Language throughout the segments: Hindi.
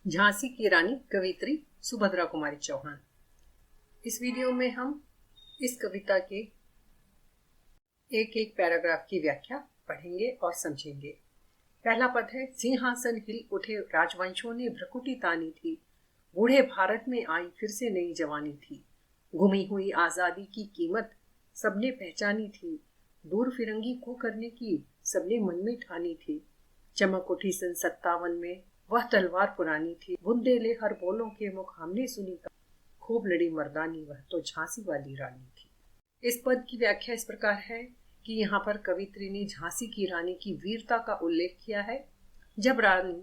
झांसी की रानी कवियत्री सुभद्रा कुमारी चौहान। इस वीडियो में हम इस कविता के एक एक पैराग्राफ की व्याख्या पढ़ेंगे और समझेंगे। पहला पद है, सिंहासन हिल उठे राजवंशों ने भ्रकुटी तानी थी, बूढ़े भारत में आई फिर से नई जवानी थी, गुमी हुई आजादी की कीमत सबने पहचानी थी, दूर फिरंगी को करने की सबने मन में ठानी थी, चमक उठी सन 57 में वह तलवार पुरानी थी, बुंदेले हर बोलों के मुख हमने सुनी, खूब लड़ी मर्दानी वह तो झांसी वाली रानी थी। इस पद की व्याख्या इस प्रकार है कि यहाँ पर कवित्री ने झांसी की रानी की वीरता का उल्लेख किया है। जब रानी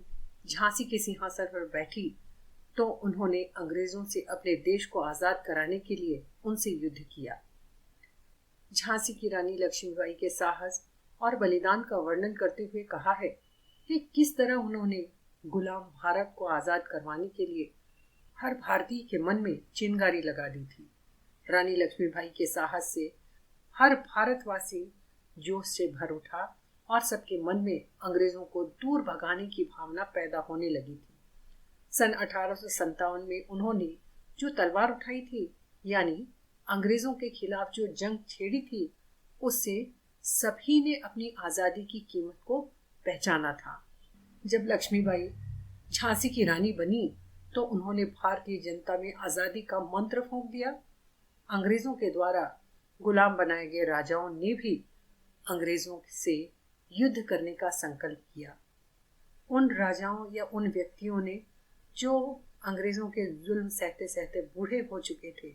झांसी के सिंहासन पर बैठी तो उन्होंने अंग्रेजों से अपने देश को आजाद कराने के लिए उनसे युद्ध किया। झांसी की रानी लक्ष्मीबाई के साहस और बलिदान का वर्णन करते हुए कहा है कि किस तरह उन्होंने गुलाम भारत को आजाद करवाने के लिए हर भारतीय के मन में चिंगारी लगा दी थी। रानी लक्ष्मीबाई के साहस से हर भारतवासी जोश से भर उठा और सबके मन में अंग्रेजों को दूर भगाने की भावना पैदा होने लगी थी। सन 1857 में उन्होंने जो तलवार उठाई थी, यानी अंग्रेजों के खिलाफ जो जंग छेड़ी थी, उससे सभी ने अपनी आजादी की कीमत को पहचाना था। जब लक्ष्मीबाई झांसी की रानी बनी तो उन्होंने भारतीय जनता में आजादी का मंत्र फूंक दिया। अंग्रेजों के द्वारा गुलाम बनाए गए राजाओं ने भी अंग्रेजों से युद्ध करने का संकल्प किया। उन राजाओं या उन व्यक्तियों ने जो अंग्रेजों के जुल्म सहते सहते बूढ़े हो चुके थे,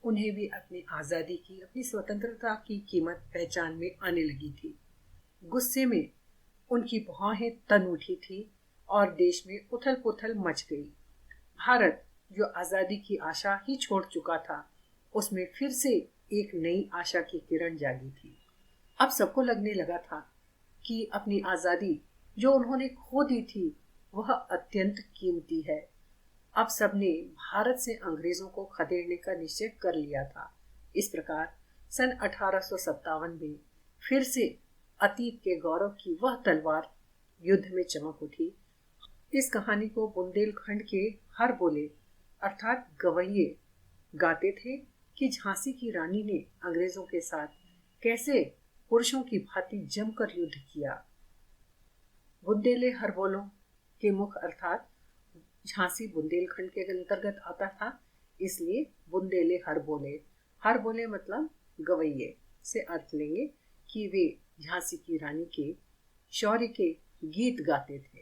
उन्हें भी अपनी आजादी की, अपनी स्वतंत्रता की कीमत पहचान में आने लगी थी। गुस्से में उनकी भौहें तन उठी थी और देश में उथल पुथल मच गई। भारत जो आजादी की आशा ही छोड़ चुका था, उसमें फिर से एक नई आशा की किरण जागी थी। अब सबको लगने लगा था कि अपनी आजादी जो उन्होंने खो दी थी वह अत्यंत कीमती है। अब सबने भारत से अंग्रेजों को खदेड़ने का निश्चय कर लिया था। इस प्रकार सन 1857 में फिर से अतीत के गौरव की वह तलवार युद्ध में चमक उठी। इस कहानी को बुंदेलखंड के हर बोले अर्थात गवैये गाते थे कि झांसी की रानी ने अंग्रेजों के साथ कैसे पुरुषों की भांति जमकर युद्ध किया। बुंदेले हर बोलों के मुख अर्थात झांसी बुंदेलखंड के अंतर्गत आता था, इसलिए बुंदेले हर बोले मतलब गवैये से अर्थ लेंगे कि वे झांसी की रानी के शौर्य के गीत गाते थे।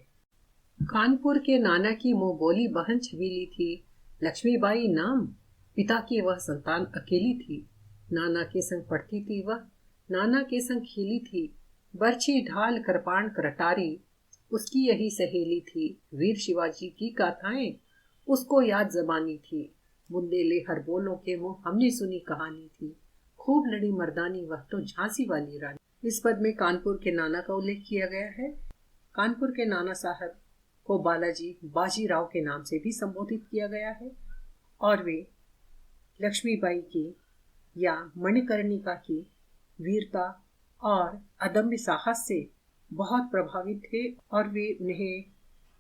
कानपुर के नाना की मुंह बोली बहन छबीली थी, लक्ष्मीबाई नाम, पिता की वह संतान अकेली थी। नाना के संग पढ़ती थी वह, नाना के संग खेली थी, बर्छी ढाल कृपाण करटारी उसकी यही सहेली थी। वीर शिवाजी की गाथाएं उसको याद जबानी थी, बुंदेले हर बोलों के मुंह हमने सुनी कहानी थी, खूब लड़ी मर्दानी वह तो झांसी वाली रानी। इस पद में कानपुर के नाना का उल्लेख किया गया है। कानपुर के नाना साहब को बालाजी बाजीराव के नाम से भी संबोधित किया गया है और वे लक्ष्मीबाई की या मणिकर्णिका की वीरता और अदम्य साहस से बहुत प्रभावित थे और वे उन्हें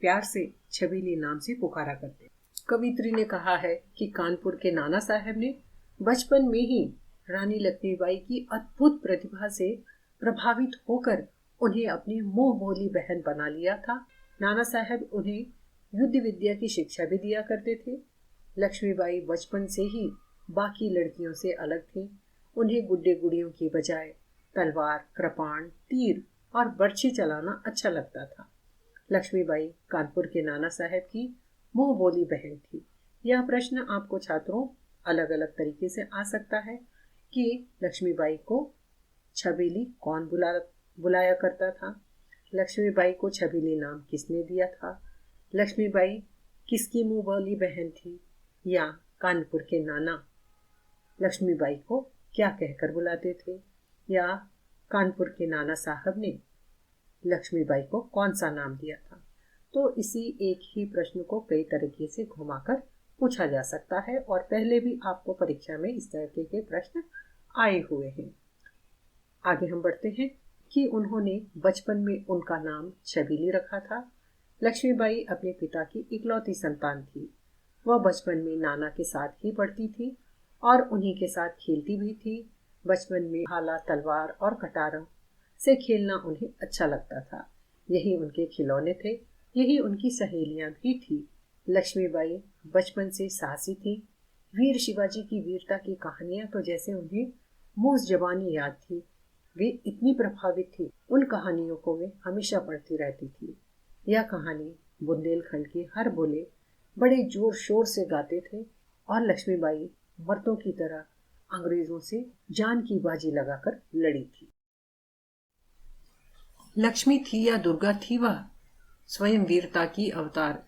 प्यार से छबीली नाम से पुकारा करते। कवित्री ने कहा है कि कानपुर के नाना साहब ने बचपन में ही रानी लक्ष्मीबाई की अद्भुत प्रतिभा से प्रभावित होकर उन्हें अपनी मुंह बोली बहन बना लिया था। नाना साहब उन्हें युद्ध विद्या की शिक्षा भी दिया करते थे। लक्ष्मीबाई बचपन से ही बाकी लड़कियों से अलग थी। उन्हें गुड्डे गुड़ियों की बजाय तलवार, कृपाण, तीर और बर्छी चलाना अच्छा लगता था। लक्ष्मीबाई कानपुर के नाना साहब की मुंह बोली बहन थी। यह प्रश्न आपको छात्रों अलग अलग तरीके से आ सकता है कि लक्ष्मीबाई को छबीली कौन बुलाया करता था, लक्ष्मीबाई को छबीली नाम किसने दिया था, लक्ष्मीबाई किसकी मुंह बोली बहन थी, या कानपुर के नाना लक्ष्मीबाई को क्या कहकर बुलाते थे, या कानपुर के नाना साहब ने लक्ष्मीबाई को कौन सा नाम दिया था। तो इसी एक ही प्रश्न को कई तरीके से घुमाकर पूछा जा सकता है और पहले भी आपको परीक्षा में इस तरह के प्रश्न आए हुए हैं। आगे हम बढ़ते हैं कि उन्होंने बचपन में उनका नाम छबीली रखा था। लक्ष्मीबाई अपने पिता की इकलौती संतान थी। वह बचपन में नाना के साथ ही पढ़ती थी और उन्हीं के साथ खेलती भी थी। बचपन में भाला, तलवार और कटारों से खेलना उन्हें अच्छा लगता था। यही उनके खिलौने थे, यही उनकी सहेलियां भी थी। लक्ष्मीबाई बचपन से साहसी थी। वीर शिवाजी की वीरता की कहानियां तो जैसे उन्हें मुंह जबानी याद थी। वे इतनी प्रभावित थी, उन कहानियों को वे हमेशा पढ़ती रहती थी। यह कहानी बुंदेलखंड के हर बोले बड़े जोर शोर से गाते थे और लक्ष्मीबाई मर्दों की तरह अंग्रेजों से जान की बाजी लगाकर लड़ी थी। लक्ष्मी थी या दुर्गा थी, वह स्वयं वीरता की अवतार